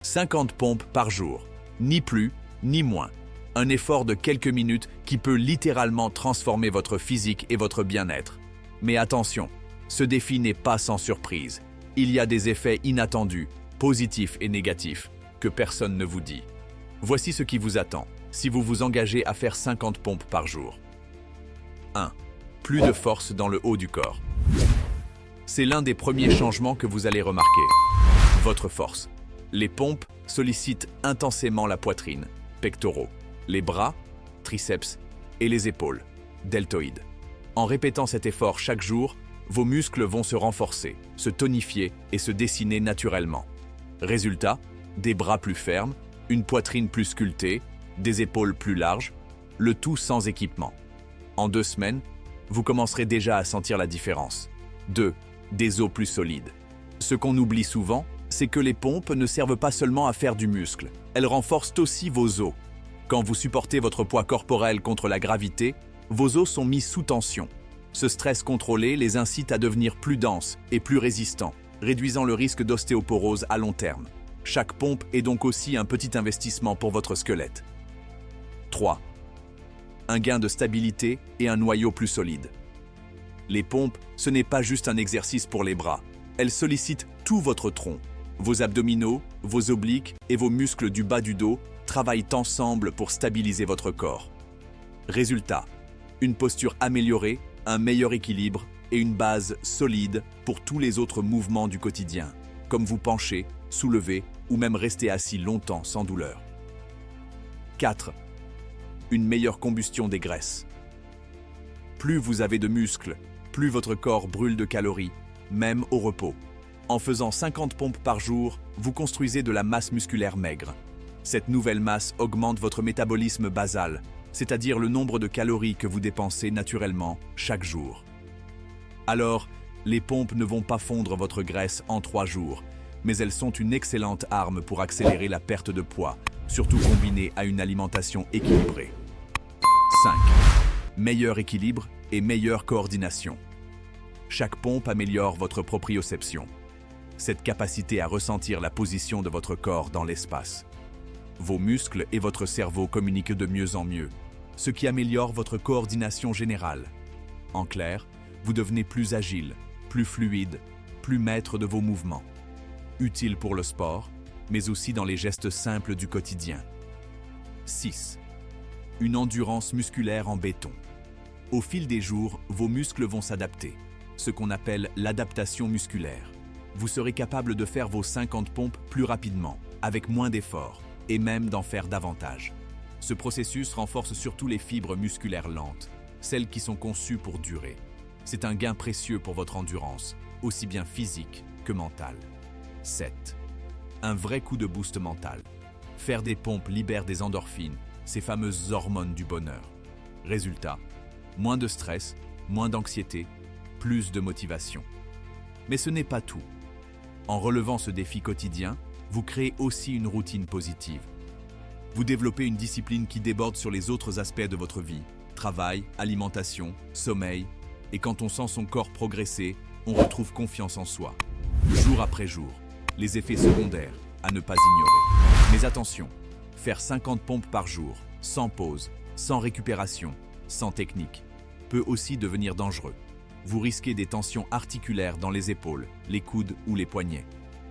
50 pompes par jour, ni plus, ni moins. Un effort de quelques minutes qui peut littéralement transformer votre physique et votre bien-être. Mais attention, ce défi n'est pas sans surprise. Il y a des effets inattendus, positifs et négatifs, que personne ne vous dit. Voici ce qui vous attend si vous vous engagez à faire 50 pompes par jour. 1. Plus de force dans le haut du corps. C'est l'un des premiers changements que vous allez remarquer. Votre force. Les pompes sollicitent intensément la poitrine, pectoraux, les bras, triceps et les épaules, deltoïdes. En répétant cet effort chaque jour, vos muscles vont se renforcer, se tonifier et se dessiner naturellement. Résultat, des bras plus fermes, une poitrine plus sculptée, des épaules plus larges, le tout sans équipement. En 2 semaines, vous commencerez déjà à sentir la différence. 2. Des os plus solides. Ce qu'on oublie souvent, c'est que les pompes ne servent pas seulement à faire du muscle, elles renforcent aussi vos os. Quand vous supportez votre poids corporel contre la gravité, vos os sont mis sous tension. Ce stress contrôlé les incite à devenir plus denses et plus résistants, réduisant le risque d'ostéoporose à long terme. Chaque pompe est donc aussi un petit investissement pour votre squelette. 3. Un gain de stabilité et un noyau plus solide. Les pompes, ce n'est pas juste un exercice pour les bras. Elles sollicitent tout votre tronc. Vos abdominaux, vos obliques et vos muscles du bas du dos travaillent ensemble pour stabiliser votre corps. Résultat, une posture améliorée, un meilleur équilibre et une base solide pour tous les autres mouvements du quotidien, comme vous pencher, soulever ou même rester assis longtemps sans douleur. 4. Une meilleure combustion des graisses. Plus vous avez de muscles, plus votre corps brûle de calories, même au repos. En faisant 50 pompes par jour, vous construisez de la masse musculaire maigre. Cette nouvelle masse augmente votre métabolisme basal, c'est-à-dire le nombre de calories que vous dépensez naturellement chaque jour. Alors, les pompes ne vont pas fondre votre graisse en 3 jours, mais elles sont une excellente arme pour accélérer la perte de poids, surtout combinée à une alimentation équilibrée. 5. Meilleur équilibre et meilleure coordination. Chaque pompe améliore votre proprioception, cette capacité à ressentir la position de votre corps dans l'espace. Vos muscles et votre cerveau communiquent de mieux en mieux, ce qui améliore votre coordination générale. En clair, vous devenez plus agile, plus fluide, plus maître de vos mouvements. Utile pour le sport, mais aussi dans les gestes simples du quotidien. 6. Une endurance musculaire en béton. Au fil des jours, vos muscles vont s'adapter, ce qu'on appelle l'adaptation musculaire. Vous serez capable de faire vos 50 pompes plus rapidement, avec moins d'efforts, et même d'en faire davantage. Ce processus renforce surtout les fibres musculaires lentes, celles qui sont conçues pour durer. C'est un gain précieux pour votre endurance, aussi bien physique que mentale. 7. Un vrai coup de boost mental. Faire des pompes libère des endorphines, ces fameuses hormones du bonheur. Résultat, moins de stress, moins d'anxiété, plus de motivation. Mais ce n'est pas tout. En relevant ce défi quotidien, vous créez aussi une routine positive. Vous développez une discipline qui déborde sur les autres aspects de votre vie, travail, alimentation, sommeil, et quand on sent son corps progresser, on retrouve confiance en soi. Jour après jour, les effets secondaires à ne pas ignorer. Mais attention, faire 50 pompes par jour, sans pause, sans récupération, sans technique, peut aussi devenir dangereux. Vous risquez des tensions articulaires dans les épaules, les coudes ou les poignets.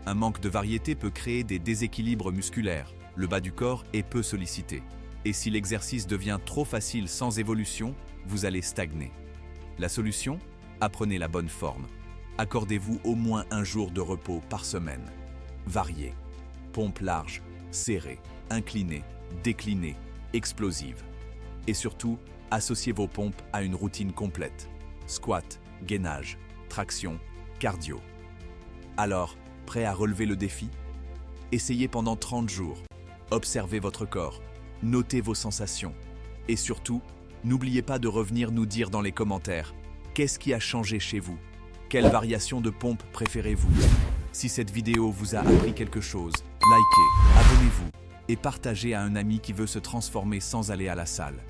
Un manque de variété peut créer des déséquilibres musculaires. Le bas du corps est peu sollicité. Et si l'exercice devient trop facile sans évolution, vous allez stagner. La solution? Apprenez la bonne forme. Accordez-vous au moins un jour de repos par semaine. Variez. Pompe large, serrée, inclinée, déclinée, explosive. Et surtout, associez vos pompes à une routine complète. Squat, gainage, traction, cardio. Alors, prêt à relever le défi? Essayez pendant 30 jours. Observez votre corps, notez vos sensations. Et surtout, n'oubliez pas de revenir nous dire dans les commentaires qu'est-ce qui a changé chez vous? Quelle variation de pompe préférez-vous? Si cette vidéo vous a appris quelque chose, likez, abonnez-vous et partagez à un ami qui veut se transformer sans aller à la salle.